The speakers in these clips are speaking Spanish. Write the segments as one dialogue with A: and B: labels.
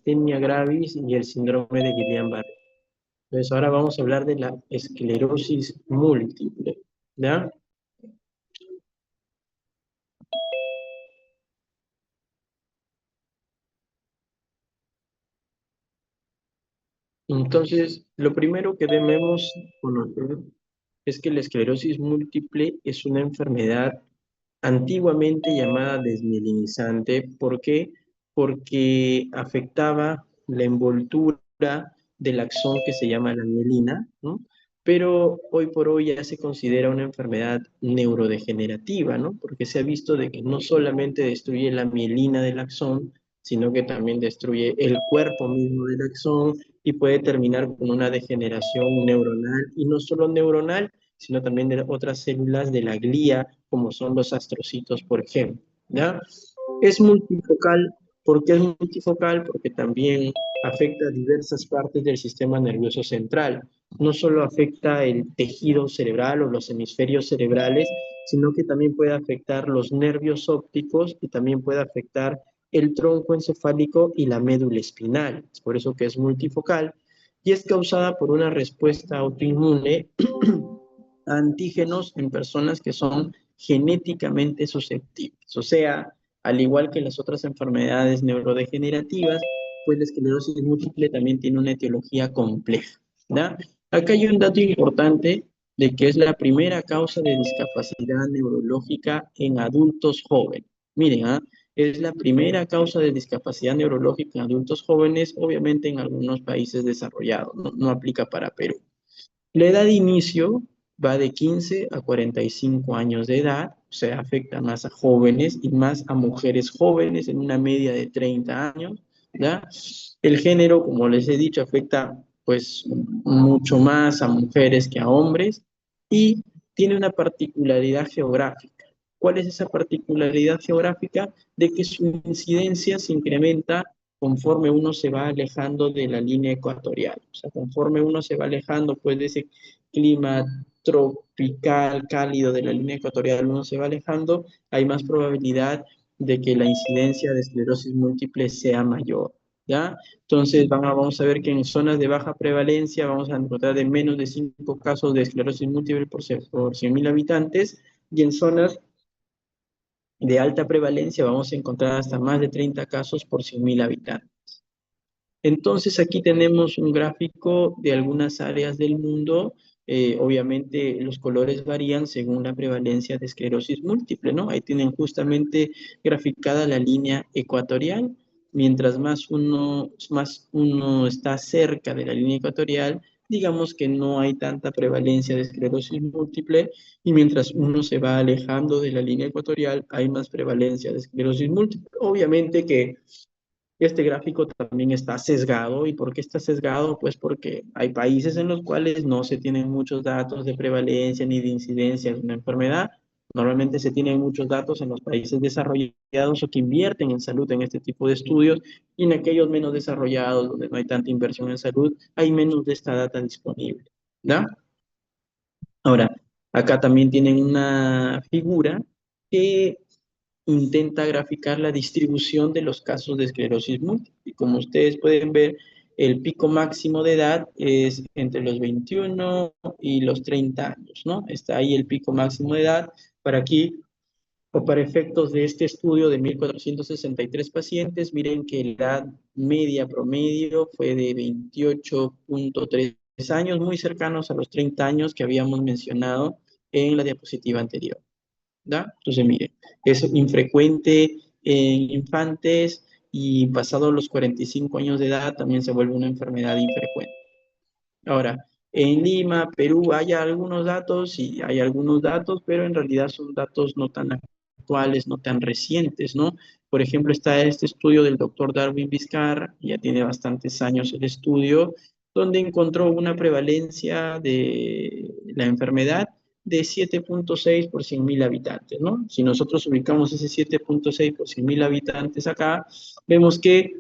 A: miastenia gravis y el síndrome de Guillain-Barré. Entonces ahora vamos a hablar de la esclerosis múltiple, ¿ya? Entonces, lo primero que debemos conocer es que la esclerosis múltiple es una enfermedad antiguamente llamada desmielinizante. ¿Por qué? Porque afectaba la envoltura del axón que se llama la mielina, ¿no? Pero hoy por hoy ya se considera una enfermedad neurodegenerativa, ¿no? Porque se ha visto de que no solamente destruye la mielina del axón, sino que también destruye el cuerpo mismo del axón y puede terminar con una degeneración neuronal, y no solo neuronal, sino también de otras células de la glía, como son los astrocitos, por ejemplo, ¿ya? Es multifocal. ¿Por qué es multifocal? Porque también afecta a diversas partes del sistema nervioso central. No solo afecta el tejido cerebral o los hemisferios cerebrales, sino que también puede afectar los nervios ópticos y también puede afectar el tronco encefálico y la médula espinal. Es por eso que es multifocal y es causada por una respuesta autoinmune a antígenos en personas que son genéticamente susceptibles. O sea, al igual que las otras enfermedades neurodegenerativas, pues la esclerosis múltiple también tiene una etiología compleja, ¿ya? Acá hay un dato importante de que es la primera causa de discapacidad neurológica en adultos jóvenes. Miren, ¿ah? Es la primera causa de discapacidad neurológica en adultos jóvenes, obviamente en algunos países desarrollados, no aplica para Perú. La edad de inicio va de 15 a 45 años de edad, o sea, afecta más a jóvenes y más a mujeres jóvenes en una media de 30 años, ¿ya? El género, como les he dicho, afecta pues mucho más a mujeres que a hombres y tiene una particularidad geográfica. ¿Cuál es esa particularidad geográfica? De que su incidencia se incrementa conforme uno se va alejando de la línea ecuatorial. O sea, conforme uno se va alejando pues de ese clima tropical, cálido de la línea ecuatorial, uno se va alejando, hay más probabilidad de que la incidencia de esclerosis múltiple sea mayor, ¿ya? Entonces vamos a ver que en zonas de baja prevalencia vamos a encontrar de menos de 5 casos de esclerosis múltiple por 100.000 habitantes, y en zonas de alta prevalencia vamos a encontrar hasta más de 30 casos por 100.000 habitantes. Entonces aquí tenemos un gráfico de algunas áreas del mundo. Obviamente los colores varían según la prevalencia de esclerosis múltiple, ¿no? Ahí tienen justamente graficada la línea ecuatorial. Mientras más uno está cerca de la línea ecuatorial, digamos que no hay tanta prevalencia de esclerosis múltiple, y mientras uno se va alejando de la línea ecuatorial, hay más prevalencia de esclerosis múltiple. Obviamente que este gráfico también está sesgado. ¿Y por qué está sesgado? Pues porque hay países en los cuales no se tienen muchos datos de prevalencia ni de incidencia de una enfermedad. Normalmente se tienen muchos datos en los países desarrollados o que invierten en salud en este tipo de estudios, y en aquellos menos desarrollados, donde no hay tanta inversión en salud, hay menos de esta data disponible, ¿ya? Ahora, acá también tienen una figura que intenta graficar la distribución de los casos de esclerosis múltiple. Y como ustedes pueden ver, el pico máximo de edad es entre los 21 y los 30 años, ¿no? Está ahí el pico máximo de edad. Para aquí, o para efectos de este estudio de 1.463 pacientes, miren que la edad media promedio fue de 28.3 años, muy cercanos a los 30 años que habíamos mencionado en la diapositiva anterior, ¿da? Entonces, mire, es infrecuente en infantes, y pasados los 45 años de edad también se vuelve una enfermedad infrecuente. Ahora, en Lima, Perú, hay algunos datos, y hay algunos datos, pero en realidad son datos no tan actuales, no tan recientes, ¿no? Por ejemplo, está este estudio del doctor Darwin Vizcarra, ya tiene bastantes años el estudio, donde encontró una prevalencia de la enfermedad de 7.6 por 100.000 habitantes, ¿no? Si nosotros ubicamos ese 7.6 por 100.000 habitantes acá, vemos que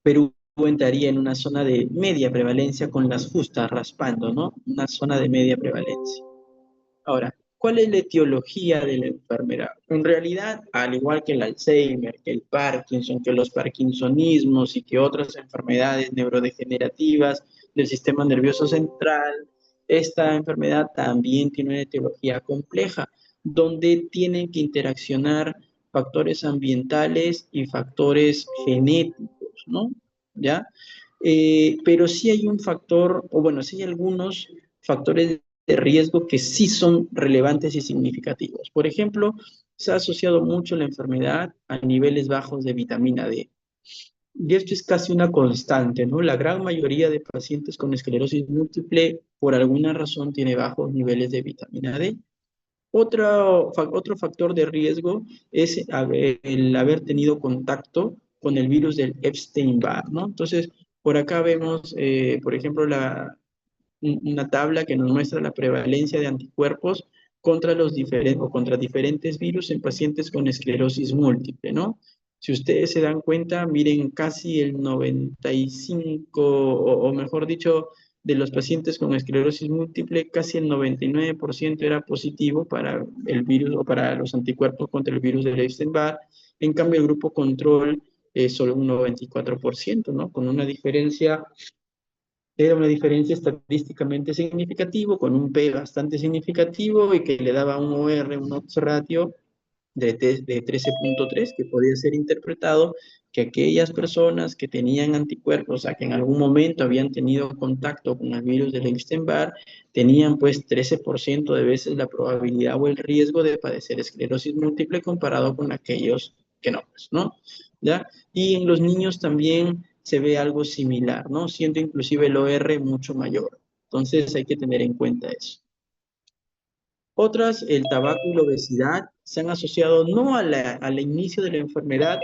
A: Perú entraría en una zona de media prevalencia con las justas raspando, ¿no? Una zona de media prevalencia. Ahora, ¿Cuál es la etiología de la enfermedad? En realidad, al igual que el Alzheimer, que el Parkinson, que los parkinsonismos y que otras enfermedades neurodegenerativas del sistema nervioso central, esta enfermedad también tiene una etiología compleja, donde tienen que interaccionar factores ambientales y factores genéticos, ¿no? ¿Ya? Pero sí hay un factor, o bueno, sí hay algunos factores de riesgo que sí son relevantes y significativos. Por ejemplo, se ha asociado mucho la enfermedad a niveles bajos de vitamina D. Y esto es casi una constante, ¿no? La gran mayoría de pacientes con esclerosis múltiple, por alguna razón, tiene bajos niveles de vitamina D. Otro factor de riesgo es el haber tenido contacto con el virus del Epstein-Barr, ¿no? Entonces, por acá vemos, por ejemplo, una tabla que nos muestra la prevalencia de anticuerpos contra contra diferentes virus en pacientes con esclerosis múltiple, ¿no? Si ustedes se dan cuenta, miren, casi el 95, o mejor dicho, de los pacientes con esclerosis múltiple, casi el 99% era positivo para el virus o para los anticuerpos contra el virus de Epstein-Barr. En cambio, el grupo control es solo un 94%, ¿no? Con una diferencia, era una diferencia estadísticamente significativa, con un P bastante significativo y que le daba un OR, un odds ratio de 13.3, que podía ser interpretado que aquellas personas que tenían anticuerpos, o sea, que en algún momento habían tenido contacto con el virus del Epstein-Barr, tenían pues 13% de veces la probabilidad o el riesgo de padecer esclerosis múltiple comparado con aquellos que no, pues, ¿no? ¿Ya? Y en los niños también se ve algo similar, ¿no? Siendo inclusive el OR mucho mayor. Entonces hay que tener en cuenta eso. Otras, el tabaco y la obesidad, se han asociado no al inicio de la enfermedad,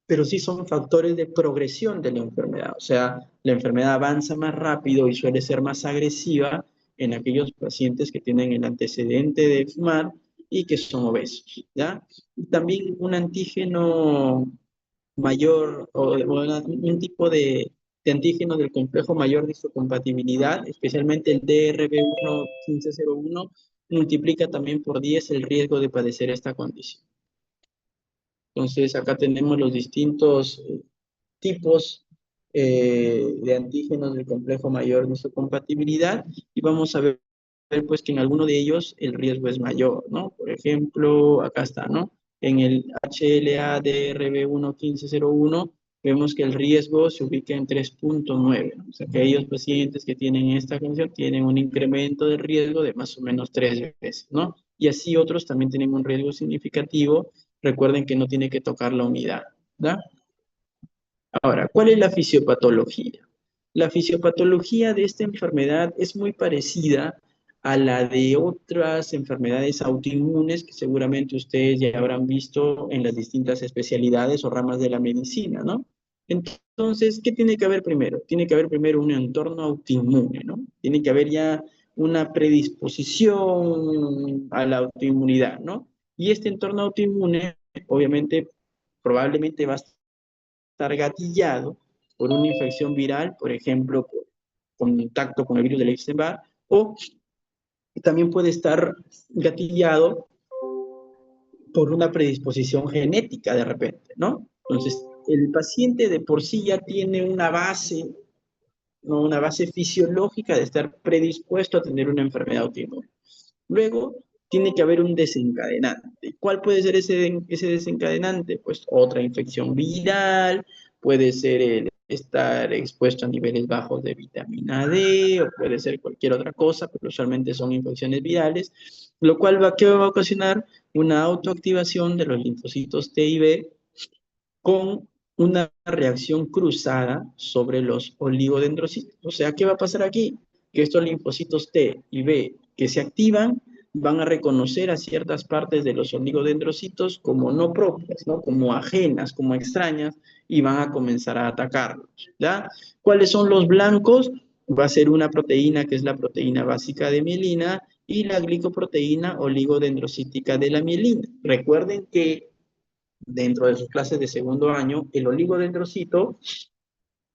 A: pero sí son factores de progresión de la enfermedad. O sea, la enfermedad avanza más rápido y suele ser más agresiva en aquellos pacientes que tienen el antecedente de fumar y que son obesos, ¿ya? También un antígeno mayor un tipo de antígeno del complejo mayor de histocompatibilidad, especialmente el DRB1 1501, multiplica también por 10 el riesgo de padecer esta condición. Entonces, acá tenemos los distintos tipos de antígenos del complejo mayor de histocompatibilidad y vamos a ver pues que en alguno de ellos el riesgo es mayor, ¿no? Por ejemplo, acá está, ¿no? En el HLA-DRB1 1501 vemos que el riesgo se ubica en 3.9, ¿no? O sea, que aquellos pacientes que tienen esta condición tienen un incremento de riesgo de más o menos 3 veces, ¿no? Y así otros también tienen un riesgo significativo. Recuerden que no tiene que tocar la unidad, ¿verdad? Ahora, ¿cuál es la fisiopatología? La fisiopatología de esta enfermedad es muy parecida a la de otras enfermedades autoinmunes que seguramente ustedes ya habrán visto en las distintas especialidades o ramas de la medicina, ¿no? Entonces, ¿qué tiene que haber primero? Tiene que haber primero un entorno autoinmune, ¿no? Tiene que haber ya una predisposición a la autoinmunidad, ¿no? Y este entorno autoinmune, obviamente, probablemente va a estar gatillado por una infección viral, por ejemplo, por contacto con el virus del Epstein-Barr, o también puede estar gatillado por una predisposición genética de repente, ¿no? Entonces, el paciente de por sí ya tiene una base, ¿no? Una base fisiológica de estar predispuesto a tener una enfermedad autoinmune. Luego, tiene que haber un desencadenante. ¿Cuál puede ser ese desencadenante? Pues otra infección viral, puede ser el estar expuesto a niveles bajos de vitamina D, o puede ser cualquier otra cosa, pero usualmente son infecciones virales, lo cual ¿qué va a ocasionar? Una autoactivación de los linfocitos T y B con una reacción cruzada sobre los oligodendrocitos. O sea, ¿qué va a pasar aquí? Que estos linfocitos T y B que se activan van a reconocer a ciertas partes de los oligodendrocitos como no propias, ¿no? Como ajenas, como extrañas, y van a comenzar a atacarlos, ¿ya? ¿Cuáles son los blancos? Va a ser una proteína que es la proteína básica de mielina y la glicoproteína oligodendrocítica de la mielina. Recuerden que dentro de sus clases de segundo año, el oligodendrocito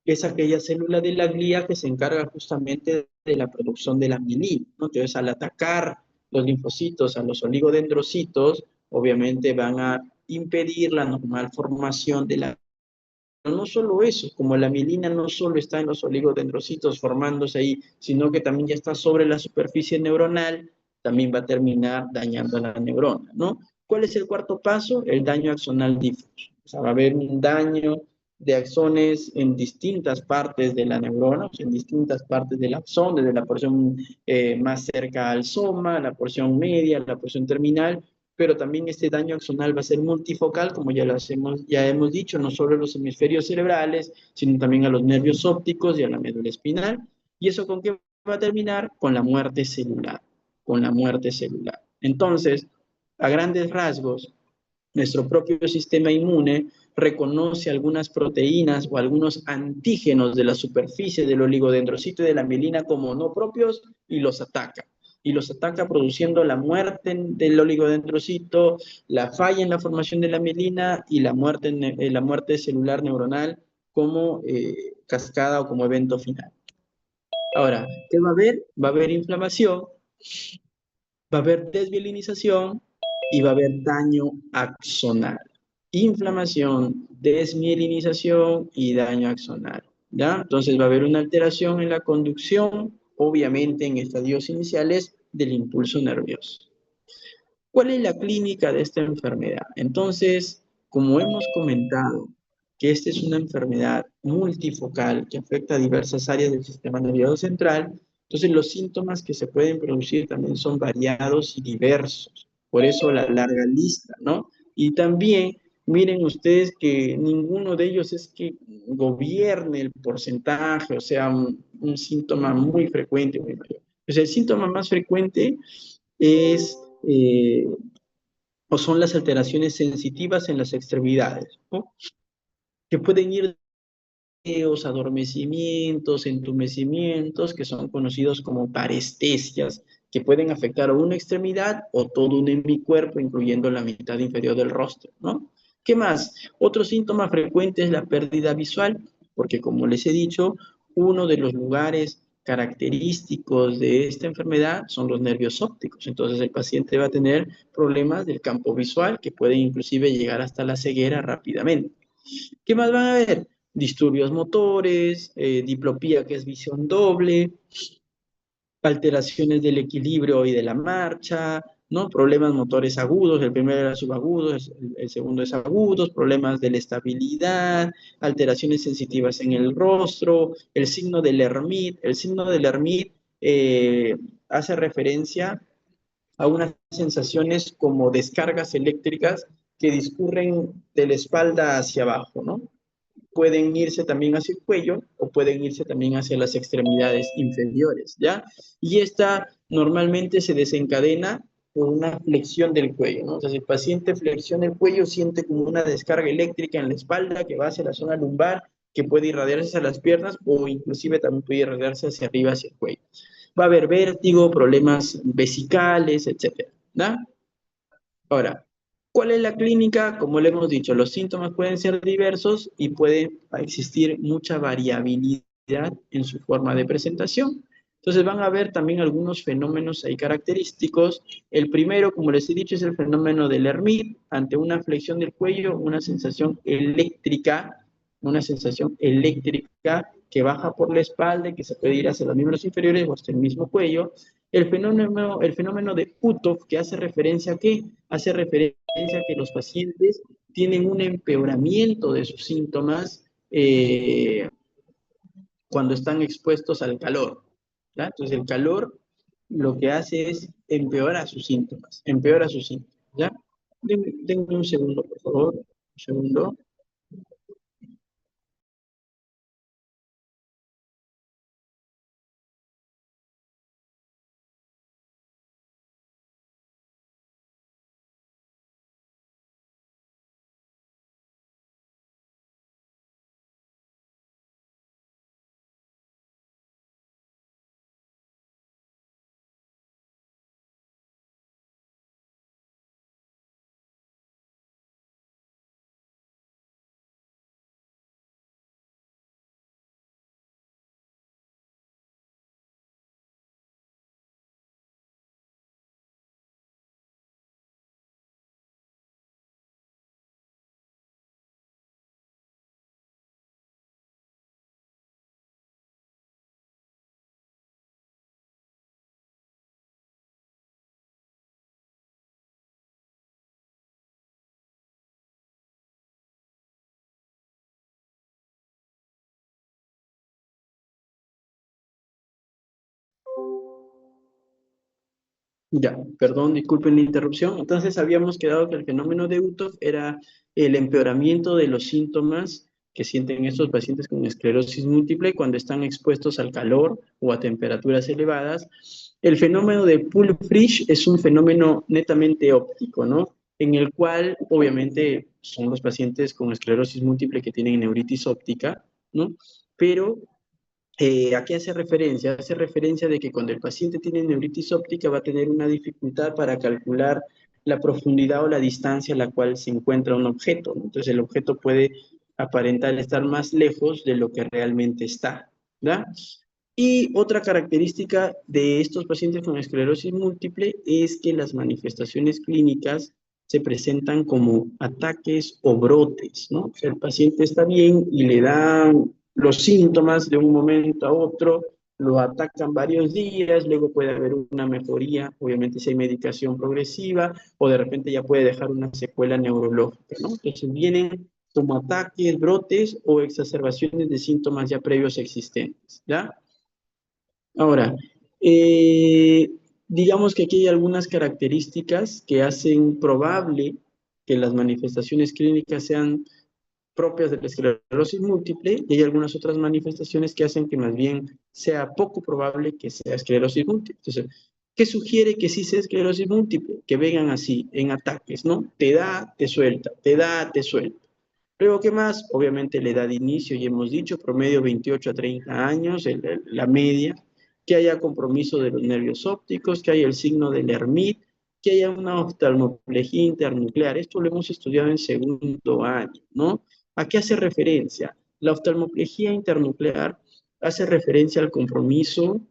A: es aquella célula de la glía que se encarga justamente de la producción de la mielina, ¿no? Entonces, al atacar los linfocitos a los oligodendrocitos, obviamente van a impedir la normal formación de la. Pero no solo eso, como la mielina no solo está en los oligodendrocitos formándose ahí, sino que también ya está sobre la superficie neuronal, también va a terminar dañando a la neurona, ¿no? ¿Cuál es el cuarto paso? El daño axonal difuso. O sea, va a haber un daño de axones en distintas partes de la neurona, o sea, en distintas partes del axón, desde la porción más cerca al soma, la porción media, la porción terminal, pero también este daño axonal va a ser multifocal, como ya hemos dicho, no solo a los hemisferios cerebrales, sino también a los nervios ópticos y a la médula espinal. ¿Y eso con qué va a terminar? Con la muerte celular, con la muerte celular. Entonces, a grandes rasgos, nuestro propio sistema inmune reconoce algunas proteínas o algunos antígenos de la superficie del oligodendrocito y de la mielina como no propios y los ataca. Y los ataca produciendo la muerte del oligodendrocito, la falla en la formación de la mielina y la muerte celular neuronal como cascada o como evento final. Ahora, ¿qué va a haber? Va a haber inflamación, va a haber desvielinización y va a haber daño axonal. Inflamación, desmielinización y daño axonal. ¿Ya? Entonces va a haber una alteración en la conducción, obviamente en estadios iniciales del impulso nervioso. ¿Cuál es la clínica de esta enfermedad? Entonces, como hemos comentado, que esta es una enfermedad multifocal que afecta a diversas áreas del sistema nervioso central, entonces los síntomas que se pueden producir también son variados y diversos. Por eso la larga lista, ¿no? Y también miren ustedes que ninguno de ellos es que gobierne el porcentaje, o sea, un síntoma muy frecuente, muy mayor. Pues el síntoma más frecuente es o son las alteraciones sensitivas en las extremidades, ¿no? Que pueden ir de adormecimientos, entumecimientos, que son conocidos como parestesias, que pueden afectar a una extremidad o todo un hemicuerpo, incluyendo la mitad inferior del rostro, ¿no? ¿Qué más? Otro síntoma frecuente es la pérdida visual, porque como les he dicho, uno de los lugares característicos de esta enfermedad son los nervios ópticos. Entonces el paciente va a tener problemas del campo visual que pueden inclusive llegar hasta la ceguera rápidamente. ¿Qué más van a ver? Disturbios motores, diplopía que es visión doble, alteraciones del equilibrio y de la marcha, ¿no? Problemas motores agudos, el primero era subagudo, el segundo es agudos, problemas de la estabilidad, alteraciones sensitivas en el rostro, el signo del Hermit. El signo del Hermit hace referencia a unas sensaciones como descargas eléctricas que discurren de la espalda hacia abajo, ¿no? Pueden irse también hacia el cuello o pueden irse también hacia las extremidades inferiores, ¿ya? Y esta normalmente se desencadena por una flexión del cuello, ¿no? Entonces el paciente flexiona el cuello, siente como una descarga eléctrica en la espalda que va hacia la zona lumbar, que puede irradiarse hacia las piernas o inclusive también puede irradiarse hacia arriba, hacia el cuello. Va a haber vértigo, problemas vesicales, etcétera, ¿no? Ahora, ¿cuál es la clínica? Como le hemos dicho, los síntomas pueden ser diversos y puede existir mucha variabilidad en su forma de presentación. Entonces van a ver también algunos fenómenos ahí característicos. El primero, como les he dicho, es el fenómeno del Hermit. Ante una flexión del cuello, una sensación eléctrica que baja por la espalda y que se puede ir hacia los miembros inferiores o hasta el mismo cuello. El fenómeno de Utov, que hace referencia a qué? Hace referencia a que los pacientes tienen un empeoramiento de sus síntomas cuando están expuestos al calor, ¿ya? Entonces el calor lo que hace es empeora sus síntomas, ¿ya? Denme un segundo, por favor, un segundo. Ya, perdón, disculpen la interrupción. Entonces habíamos quedado que el fenómeno de Utov era el empeoramiento de los síntomas que sienten estos pacientes con esclerosis múltiple cuando están expuestos al calor o a temperaturas elevadas. El fenómeno de Pulfrich es un fenómeno netamente óptico, ¿no? En el cual obviamente son los pacientes con esclerosis múltiple que tienen neuritis óptica, ¿no? Pero ¿a qué hace referencia? Hace referencia de que cuando el paciente tiene neuritis óptica va a tener una dificultad para calcular la profundidad o la distancia a la cual se encuentra un objeto, ¿no? Entonces el objeto puede aparentar estar más lejos de lo que realmente está, ¿verdad? Y otra característica de estos pacientes con esclerosis múltiple es que las manifestaciones clínicas se presentan como ataques o brotes, ¿no? O sea, el paciente está bien y le dan los síntomas de un momento a otro, lo atacan varios días, luego puede haber una mejoría, obviamente si hay medicación progresiva, o de repente ya puede dejar una secuela neurológica, ¿no? Entonces vienen como ataques, brotes o exacerbaciones de síntomas ya previos existentes, ¿ya? Ahora, eh, digamos que aquí hay algunas características que hacen probable que las manifestaciones clínicas sean propias de la esclerosis múltiple y hay algunas otras manifestaciones que hacen que más bien sea poco probable que sea esclerosis múltiple. Entonces, ¿qué sugiere que sí sea esclerosis múltiple? Que vengan así, en ataques, ¿no? Te da, te suelta, te da, te suelta. Luego, ¿qué más? Obviamente la edad de inicio, ya hemos dicho, promedio 28 a 30 años, la media, que haya compromiso de los nervios ópticos, que haya el signo del Hermit, que haya una oftalmoplejía internuclear. Esto lo hemos estudiado en segundo año, ¿no? ¿A qué hace referencia? La oftalmoplejía internuclear hace referencia al compromiso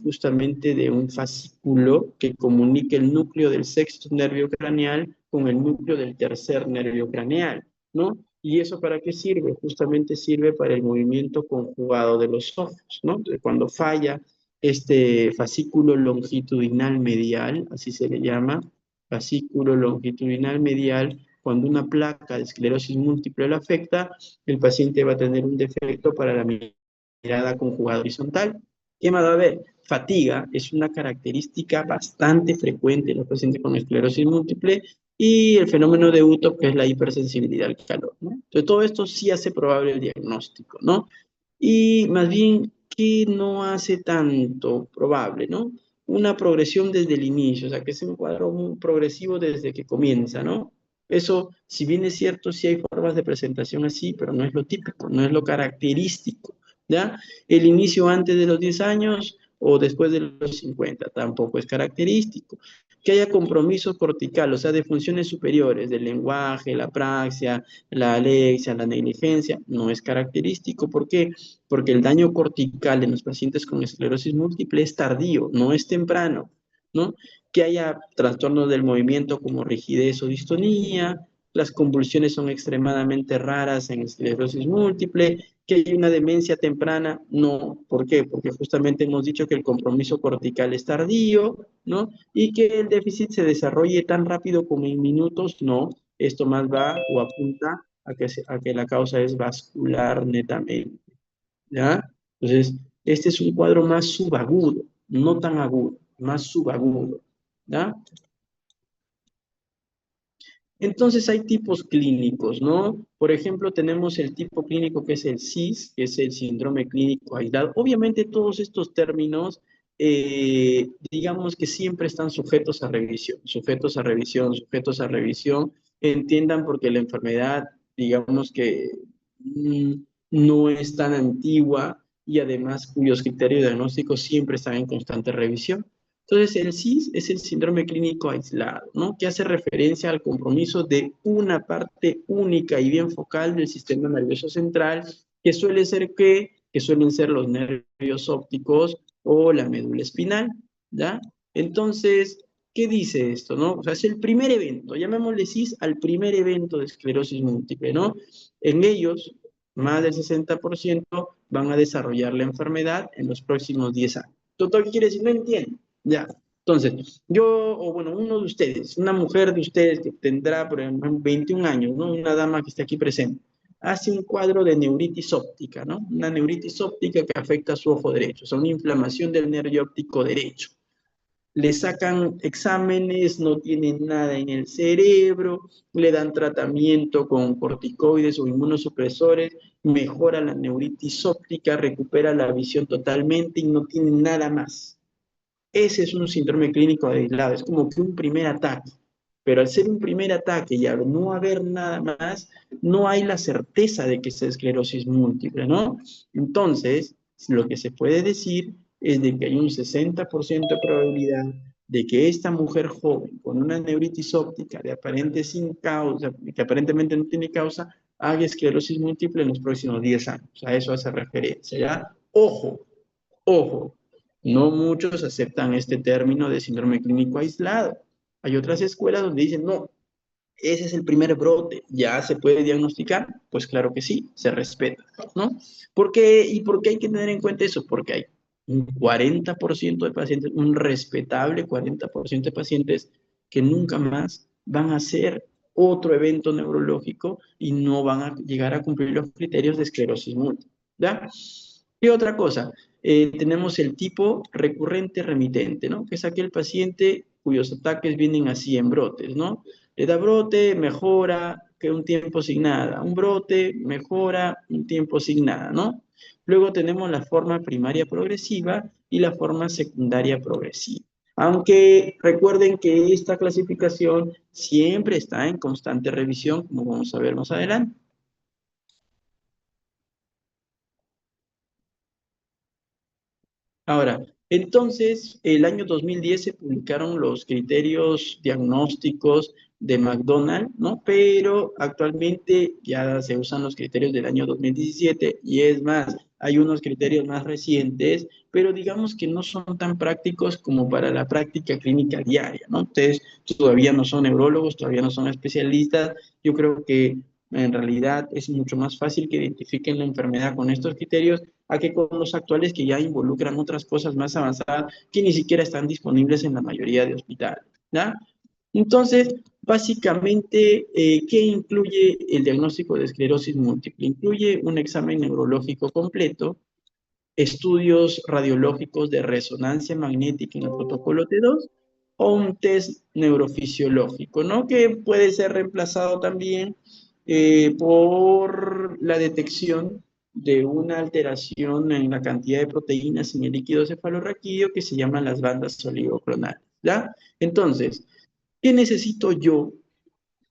A: justamente de un fascículo que comunique el núcleo del sexto nervio craneal con el núcleo del tercer nervio craneal, ¿no? ¿Y eso para qué sirve? Justamente sirve para el movimiento conjugado de los ojos, ¿no? Entonces, cuando falla este fascículo longitudinal medial, así se le llama, fascículo longitudinal medial, cuando una placa de esclerosis múltiple lo afecta, el paciente va a tener un defecto para la mirada conjugada horizontal. ¿Qué más va a haber? Fatiga es una característica bastante frecuente en los pacientes con esclerosis múltiple y el fenómeno de UTOP, que es la hipersensibilidad al calor, ¿no? Entonces, todo esto sí hace probable el diagnóstico, ¿no? Y más bien, ¿qué no hace tanto probable, ¿no? Una progresión desde el inicio, o sea, que es un cuadro muy progresivo desde que comienza, ¿no? Eso, si bien es cierto, sí hay formas de presentación así, pero no es lo típico, no es lo característico, ¿ya? El inicio antes de los 10 años o después de los 50 tampoco es característico. Que haya compromiso cortical, o sea, de funciones superiores, del lenguaje, la praxia, la alexia, la negligencia, no es característico. ¿Por qué? Porque el daño cortical en los pacientes con esclerosis múltiple es tardío, no es temprano, ¿no? Que haya trastornos del movimiento como rigidez o distonía, las convulsiones son extremadamente raras en esclerosis múltiple, que hay una demencia temprana, no. ¿Por qué? Porque justamente hemos dicho que el compromiso cortical es tardío, ¿no? Y que el déficit se desarrolle tan rápido como en minutos, no. Esto más va o apunta a que la causa es vascular netamente, ¿ya? Entonces, este es un cuadro más subagudo, no tan agudo, más subagudo, ¿ya? Entonces hay tipos clínicos, ¿no? Por ejemplo, tenemos el tipo clínico que es el CIS, que es el síndrome clínico aislado. Obviamente todos estos términos, digamos que siempre están sujetos a revisión, sujetos a revisión, sujetos a revisión. Entiendan porque la enfermedad, digamos que mm, no es tan antigua y además cuyos criterios diagnósticos siempre están en constante revisión. Entonces, el CIS es el síndrome clínico aislado, ¿no? Que hace referencia al compromiso de una parte única y bien focal del sistema nervioso central, que suele ser que suelen ser los nervios ópticos o la médula espinal, ¿ya? Entonces, ¿qué dice esto, no? O sea, es el primer evento, llamémosle CIS al primer evento de esclerosis múltiple, ¿no? En ellos, más del 60% van a desarrollar la enfermedad en los próximos 10 años. ¿Todo qué quiere decir? No entiendo. Ya, entonces, yo, o bueno, uno de ustedes, una mujer de ustedes que tendrá, por ejemplo, 21 años, ¿no? Una dama que está aquí presente, hace un cuadro de neuritis óptica, ¿no? Una neuritis óptica que afecta a su ojo derecho, o sea, una inflamación del nervio óptico derecho. le sacan exámenes, no tiene nada en el cerebro, le dan tratamiento con corticoides o inmunosupresores, mejora la neuritis óptica, recupera la visión totalmente y no tiene nada más. Ese es un síndrome clínico aislado, es como que un primer ataque. Pero al ser un primer ataque y al no haber nada más, no hay la certeza de que sea esclerosis múltiple, ¿no? Entonces, lo que se puede decir es de que hay un 60% de probabilidad de que esta mujer joven con una neuritis óptica de aparente sin causa, que aparentemente no tiene causa, haga esclerosis múltiple en los próximos 10 años. A eso hace referencia, ¿ya? Ojo, ojo, no muchos aceptan este término de síndrome clínico aislado. Hay otras escuelas donde dicen, no, ese es el primer brote, ¿ya se puede diagnosticar? Pues claro que sí, se respeta, ¿no? ¿Por qué? ¿Y por qué hay que tener en cuenta eso? Porque hay un 40% de pacientes, un respetable 40% de pacientes que nunca más van a hacer otro evento neurológico y no van a llegar a cumplir los criterios de esclerosis múltiple, ¿ya? Y otra cosa, tenemos el tipo recurrente remitente, ¿no? Que es aquel paciente cuyos ataques vienen así en brotes, ¿no? Le da brote, mejora, que un tiempo sin nada. Un brote, mejora, un tiempo sin nada, ¿no? Luego tenemos la forma primaria progresiva y la forma secundaria progresiva. Aunque recuerden que esta clasificación siempre está en constante revisión, como vamos a ver más adelante. Ahora, entonces, el año 2010 se publicaron los criterios diagnósticos de McDonald, ¿no? Pero actualmente ya se usan los criterios del año 2017 y es más, hay unos criterios más recientes, pero digamos que no son tan prácticos como para la práctica clínica diaria, ¿no? Ustedes todavía no son neurólogos, todavía no son especialistas. Yo creo que en realidad es mucho más fácil que identifiquen la enfermedad con estos criterios a que con los actuales que ya involucran otras cosas más avanzadas que ni siquiera están disponibles en la mayoría de hospitales, ¿ya? Entonces, básicamente, ¿qué incluye el diagnóstico de esclerosis múltiple? Incluye un examen neurológico completo, estudios radiológicos de resonancia magnética en el protocolo T2 o un test neurofisiológico, ¿no? Que puede ser reemplazado también por la detección de una alteración en la cantidad de proteínas en el líquido cefalorraquídeo que se llaman las bandas oligoclonales, ¿ya? Entonces, ¿qué necesito yo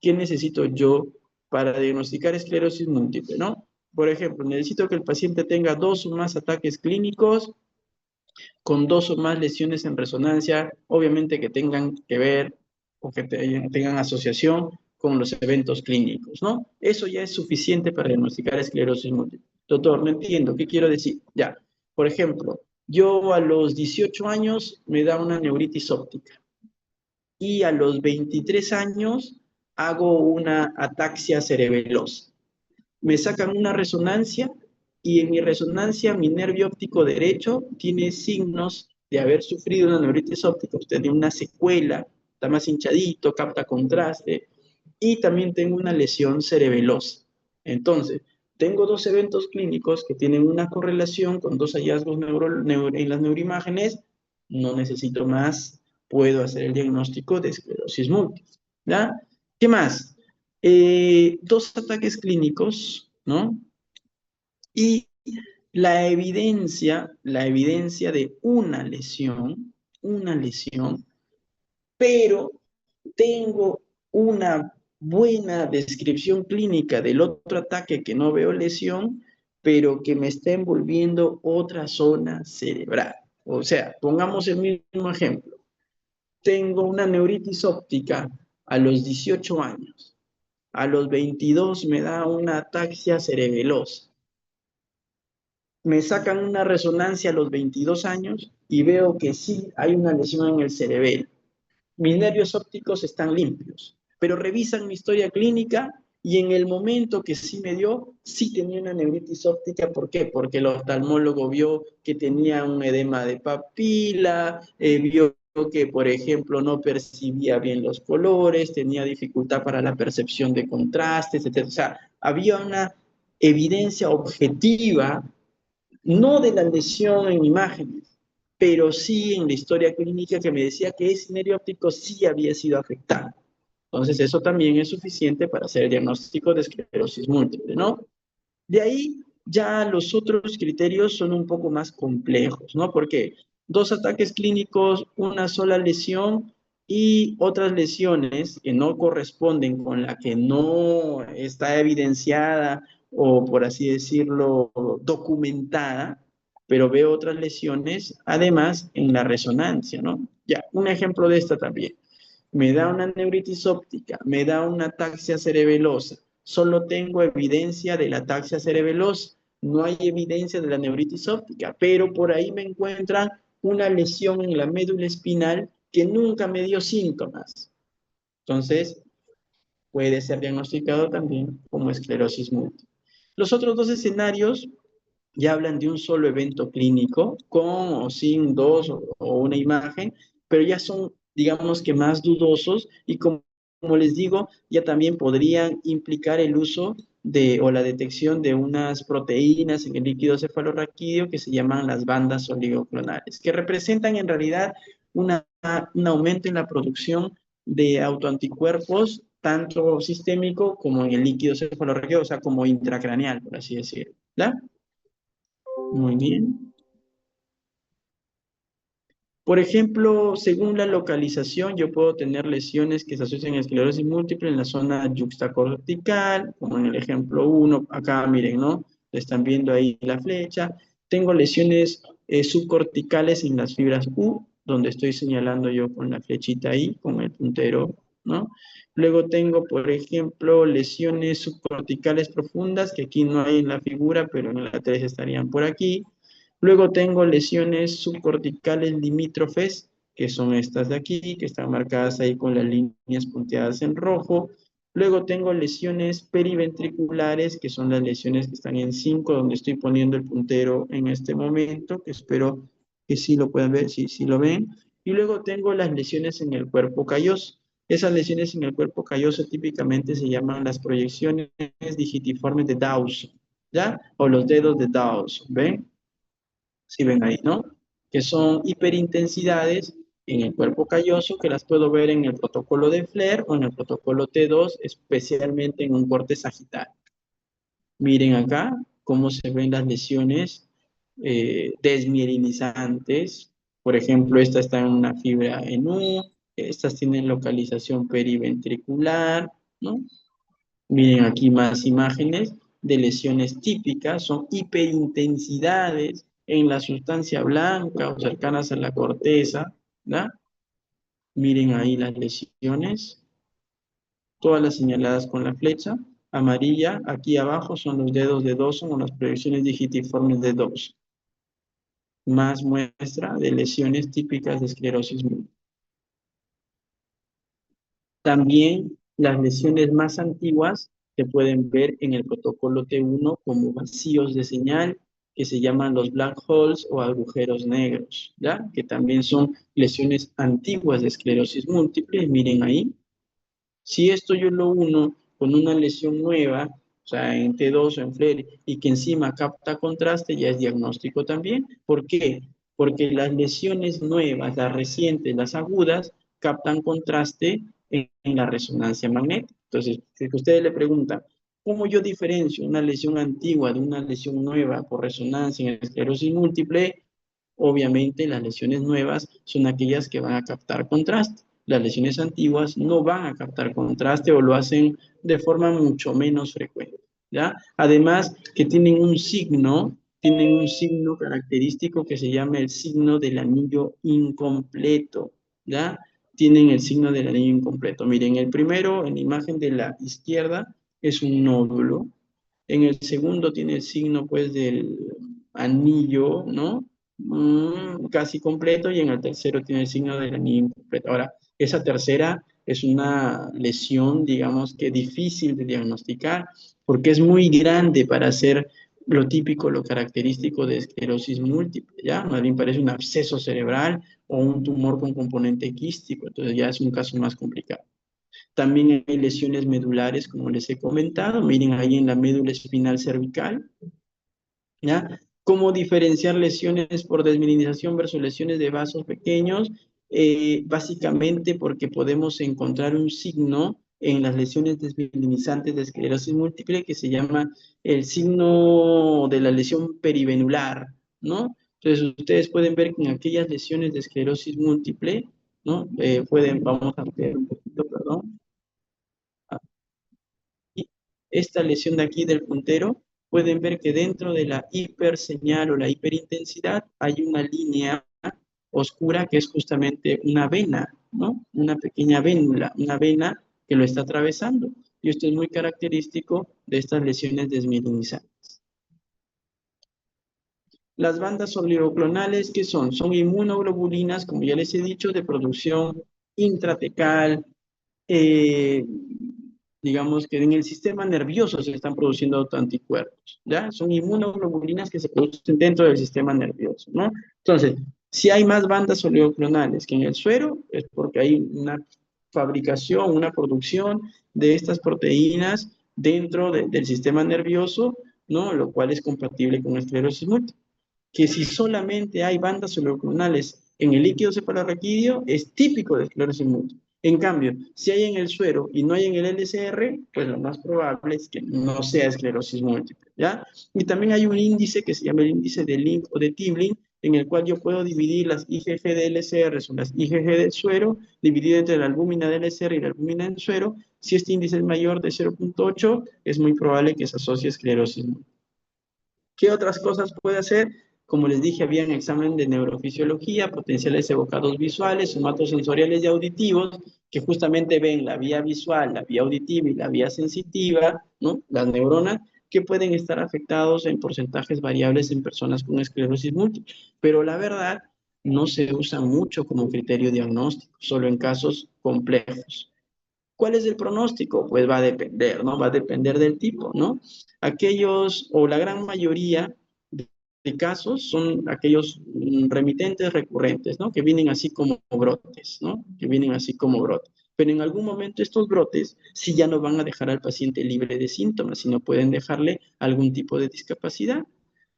A: ¿qué necesito yo para diagnosticar esclerosis múltiple, no? Por ejemplo, necesito que el paciente tenga 2 o más ataques clínicos con 2 o más lesiones en resonancia, obviamente que tengan que ver o que tengan asociación con los eventos clínicos, ¿no? Eso ya es suficiente para diagnosticar esclerosis múltiple. Doctor, no entiendo, ¿qué quiero decir? Ya, por ejemplo, yo a los 18 años me da una neuritis óptica y a los 23 años hago una ataxia cerebelosa. Me sacan una resonancia y en mi resonancia mi nervio óptico derecho tiene signos de haber sufrido una neuritis óptica. Usted tiene una secuela, está más hinchadito, capta contraste y también tengo una lesión cerebelosa. Entonces, tengo 2 eventos clínicos que tienen una correlación con 2 hallazgos en las neuroimágenes, no necesito más, puedo hacer el diagnóstico de esclerosis múltiple. ¿Ya? ¿Qué más? 2 ataques clínicos, ¿no? Y la evidencia de una lesión, pero tengo una buena descripción clínica del otro ataque que no veo lesión, pero que me está envolviendo otra zona cerebral. O sea, pongamos el mismo ejemplo. Tengo una neuritis óptica a los 18 años. A los 22 me da una ataxia cerebelosa. Me sacan una resonancia a los 22 años y veo que sí hay una lesión en el cerebelo. Mis nervios ópticos están limpios, pero revisan mi historia clínica y en el momento que sí me dio, sí tenía una neuritis óptica. ¿Por qué? Porque el oftalmólogo vio que tenía un edema de papila, vio que, por ejemplo, no percibía bien los colores, tenía dificultad para la percepción de contrastes, etc. O sea, había una evidencia objetiva, no de la lesión en imágenes, pero sí en la historia clínica que me decía que ese nervio óptico sí había sido afectado. Entonces, eso también es suficiente para hacer el diagnóstico de esclerosis múltiple, ¿no? De ahí ya los otros criterios son un poco más complejos, ¿no? Porque dos ataques clínicos, una sola lesión y otras lesiones que no corresponden con la que no está evidenciada o, por así decirlo, documentada, pero veo otras lesiones, además, en la resonancia, ¿no? Ya, un ejemplo de esta también. Me da una neuritis óptica, me da una ataxia cerebelosa. Solo tengo evidencia de la ataxia cerebelosa, no hay evidencia de la neuritis óptica, pero por ahí me encuentran una lesión en la médula espinal que nunca me dio síntomas. Entonces, puede ser diagnosticado también como esclerosis múltiple. Los otros dos escenarios ya hablan de un solo evento clínico, con o sin dos o una imagen, pero ya son, digamos que más dudosos y como les digo, ya también podrían implicar el uso de o la detección de unas proteínas en el líquido cefalorraquídeo que se llaman las bandas oligoclonales, que representan en realidad una, un aumento en la producción de autoanticuerpos, tanto sistémico como en el líquido cefalorraquídeo, o sea, como intracraneal, por así decirlo. ¿Ya? Muy bien. Por ejemplo, según la localización, yo puedo tener lesiones que se asocian a esclerosis múltiple en la zona yuxtacortical, como en el ejemplo uno. Acá miren, ¿no? Están viendo ahí la flecha. Tengo lesiones subcorticales en las fibras U, donde estoy señalando yo con la flechita ahí, con el puntero, ¿no? Luego tengo, por ejemplo, lesiones subcorticales profundas, que aquí no hay en la figura, pero en la 3 estarían por aquí. Luego tengo lesiones subcorticales limítrofes, que son estas de aquí, que están marcadas ahí con las líneas punteadas en rojo. Luego tengo lesiones periventriculares, que son las lesiones que están en 5, donde estoy poniendo el puntero en este momento, que espero que sí lo puedan ver, sí lo ven. Y luego tengo las lesiones en el cuerpo calloso. Esas lesiones en el cuerpo calloso típicamente se llaman las proyecciones digitiformes de Dawson, ¿ya? O los dedos de Dawson, ¿ven? Si ven ahí, ¿no? Que son hiperintensidades en el cuerpo calloso que las puedo ver en el protocolo de Flair o en el protocolo T2, especialmente en un corte sagital. Miren acá cómo se ven las lesiones desmielinizantes. Por ejemplo, esta está en una fibra en U, estas tienen localización periventricular, ¿no? Miren aquí más imágenes de lesiones típicas, son hiperintensidades en la sustancia blanca o cercanas a la corteza, ¿verdad? Miren ahí las lesiones, todas las señaladas con la flecha amarilla. Aquí abajo son los dedos de Dawson o las proyecciones digitiformes de Dawson. Más muestra de lesiones típicas de esclerosis múltiple. También las lesiones más antiguas se pueden ver en el protocolo T1 como vacíos de señal, que se llaman los black holes o agujeros negros, ¿ya? Que también son lesiones antiguas de esclerosis múltiple. Miren ahí. Si esto yo lo uno con una lesión nueva, o sea, en T2 o en FLAIR, y que encima capta contraste, ya es diagnóstico también. ¿Por qué? Porque las lesiones nuevas, las recientes, las agudas, captan contraste en la resonancia magnética. Entonces, si ustedes le preguntan, ¿cómo yo diferencio una lesión antigua de una lesión nueva por resonancia en esclerosis múltiple? Obviamente, las lesiones nuevas son aquellas que van a captar contraste. Las lesiones antiguas no van a captar contraste o lo hacen de forma mucho menos frecuente, ¿ya? Además, que tienen un signo característico que se llama el signo del anillo incompleto, ¿ya? Tienen el signo del anillo incompleto. Miren, el primero, en la imagen de la izquierda, es un nódulo. En el segundo tiene el signo, pues, del anillo, ¿no? Casi completo, y en el tercero tiene el signo del anillo incompleto. Ahora, esa tercera es una lesión, digamos que difícil de diagnosticar, porque es muy grande para ser lo típico, lo característico de esclerosis múltiple, ¿ya? Más bien parece un absceso cerebral o un tumor con componente quístico, entonces ya es un caso más complicado. También hay lesiones medulares, como les he comentado. Miren ahí en la médula espinal cervical, ¿ya? ¿Cómo diferenciar lesiones por desmielinización versus lesiones de vasos pequeños? Básicamente porque podemos encontrar un signo en las lesiones desmielinizantes de esclerosis múltiple que se llama el signo de la lesión perivenular, ¿no? Entonces, ustedes pueden ver que en aquellas lesiones de esclerosis múltiple, ¿no? Vamos a ver un poquito, perdón. Y esta lesión de aquí del puntero, pueden ver que dentro de la hiperseñal o la hiperintensidad hay una línea oscura que es justamente una vena, ¿no? Una pequeña vénula, una vena que lo está atravesando. Y esto es muy característico de estas lesiones desmielinizantes. Las bandas oligoclonales, ¿qué son? Son inmunoglobulinas, como ya les he dicho, de producción intratecal, eh, digamos que en el sistema nervioso se están produciendo autoanticuerpos, ¿ya? Son inmunoglobulinas que se producen dentro del sistema nervioso, ¿no? Entonces, si hay más bandas oligoclonales que en el suero, es porque hay una fabricación, una producción de estas proteínas dentro del sistema nervioso, ¿no? Lo cual es compatible con esclerosis múltiple. Que si solamente hay bandas oligoclonales en el líquido cefalorraquídeo, es típico de esclerosis múltiple. En cambio, si hay en el suero y no hay en el LCR, pues lo más probable es que no sea esclerosis múltiple, ¿ya? Y también hay un índice que se llama el índice de Link o de Tibling, en el cual yo puedo dividir las IgG de LCR, son las IgG del suero, dividido entre la albúmina de LCR y la albúmina del suero. Si este índice es mayor de 0,8, es muy probable que se asocie a esclerosis múltiple. ¿Qué otras cosas puede hacer? Como les dije, había un examen de neurofisiología, potenciales evocados visuales, somatosensoriales y auditivos, que justamente ven la vía visual, la vía auditiva y la vía sensitiva, ¿no? Las neuronas, que pueden estar afectados en porcentajes variables en personas con esclerosis múltiple. Pero la verdad, no se usa mucho como criterio diagnóstico, solo en casos complejos. ¿Cuál es el pronóstico? Pues va a depender, ¿no? Va a depender del tipo, ¿no? Aquellos, o la gran mayoría de casos son aquellos remitentes recurrentes, ¿no? Que vienen así como brotes, ¿no? Que vienen así como brotes. Pero en algún momento estos brotes sí ya no van a dejar al paciente libre de síntomas, sino pueden dejarle algún tipo de discapacidad.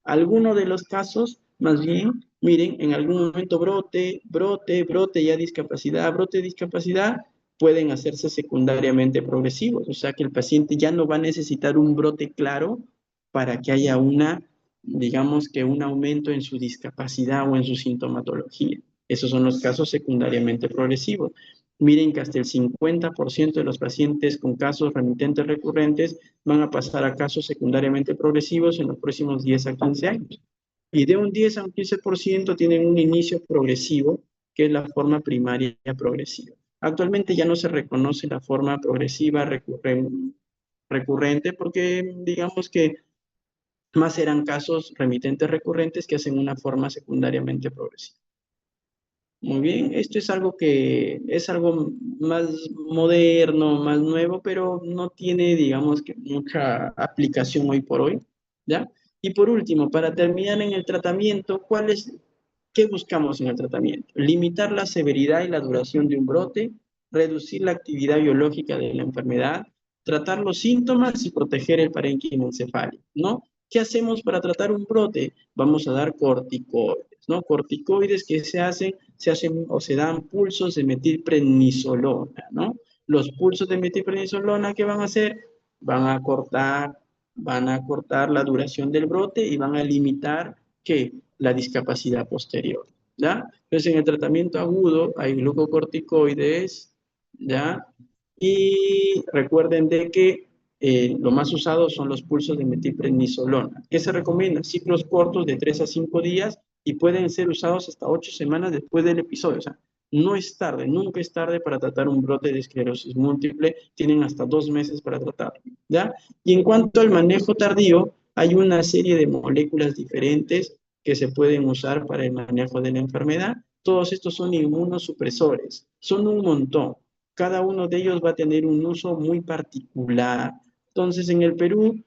A: Algunos de los casos, más bien, miren, en algún momento brote, ya discapacidad, brote, discapacidad, pueden hacerse secundariamente progresivos, o sea que el paciente ya no va a necesitar un brote claro para que haya digamos que un aumento en su discapacidad o en su sintomatología. Esos son los casos secundariamente progresivos. Miren que hasta el 50% de los pacientes con casos remitentes recurrentes van a pasar a casos secundariamente progresivos en los próximos 10 a 15 años. Y de un 10 a un 15% tienen un inicio progresivo, que es la forma primaria progresiva. Actualmente ya no se reconoce la forma progresiva recurrente porque digamos que más serán casos remitentes recurrentes que hacen una forma secundariamente progresiva. Muy bien, esto es algo que es algo más moderno, más nuevo, pero no tiene, digamos que mucha aplicación hoy por hoy, ¿ya? Y por último, para terminar en el tratamiento, ¿qué buscamos en el tratamiento? Limitar la severidad y la duración de un brote, reducir la actividad biológica de la enfermedad, tratar los síntomas y proteger el parénquima encefálico, ¿no? ¿Qué hacemos para tratar un brote? Vamos a dar corticoides, ¿no? Corticoides que se hacen o se dan pulsos de metilprednisolona, ¿no? Los pulsos de metilprednisolona, ¿qué van a hacer? Van a cortar, van a cortar la duración del brote y van a limitar, ¿qué? La discapacidad posterior, ¿ya? Entonces, en el tratamiento agudo hay glucocorticoides, ¿ya? Y recuerden de que lo más usado son los pulsos de metilprednisolona. ¿Qué se recomienda? Ciclos cortos de 3 a 5 días y pueden ser usados hasta 8 semanas después del episodio. O sea, no es tarde, nunca es tarde para tratar un brote de esclerosis múltiple. Tienen hasta 2 meses para tratarlo, ¿ya? Y en cuanto al manejo tardío, hay una serie de moléculas diferentes que se pueden usar para el manejo de la enfermedad. Todos estos son inmunosupresores. Son un montón. Cada uno de ellos va a tener un uso muy particular. Entonces, en el Perú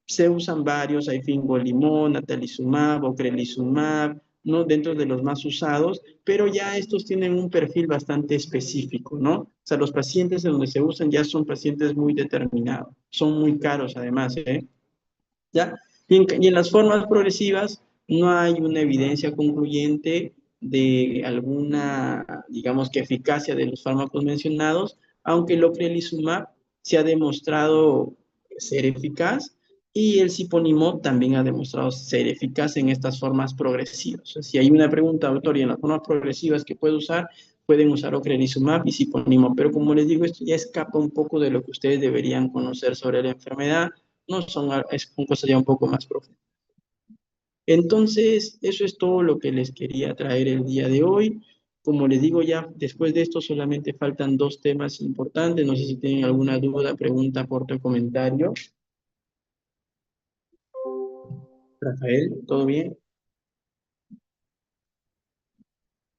A: se usan varios, hay fingolimod, natalizumab, ocrelizumab, ¿no? Dentro de los más usados, pero ya estos tienen un perfil bastante específico, ¿no? O sea, los pacientes en donde se usan ya son pacientes muy determinados, son muy caros además, ¿eh? ¿Ya? Y en las formas progresivas, no hay una evidencia concluyente de alguna, digamos que eficacia de los fármacos mencionados, aunque el ocrelizumab se ha demostrado ser eficaz y el ciponimod también ha demostrado ser eficaz en estas formas progresivas. O sea, si hay una pregunta, doctor, y en las formas progresivas que puede usar, pueden usar ocrelizumab y ciponimod, pero como les digo, esto ya escapa un poco de lo que ustedes deberían conocer sobre la enfermedad, no son, son cosas ya un poco más profundas. Entonces, eso es todo lo que les quería traer el día de hoy. Como les digo ya, después de esto solamente faltan dos temas importantes. No sé si tienen alguna duda, pregunta, aporte o comentario. Rafael, ¿todo bien?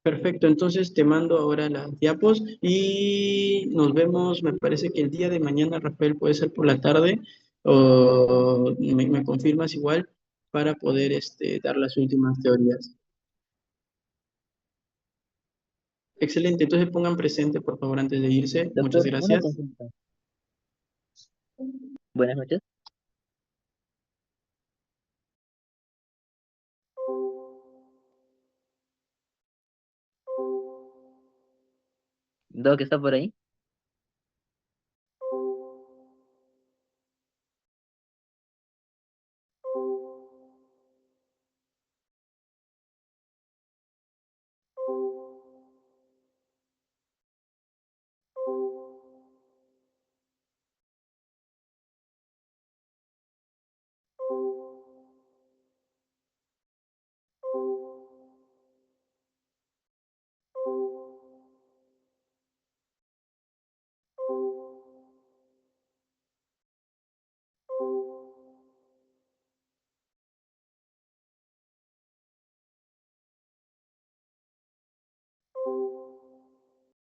A: Perfecto, entonces te mando ahora las diapos y nos vemos, me parece que el día de mañana, Rafael, puede ser por la tarde, o me confirmas igual para poder dar las últimas teorías. Excelente, entonces pongan presente, por favor, antes de irse. Muchas
B: Doctor, una
A: gracias.
B: consulta. Buenas noches. Doc, ¿está por ahí?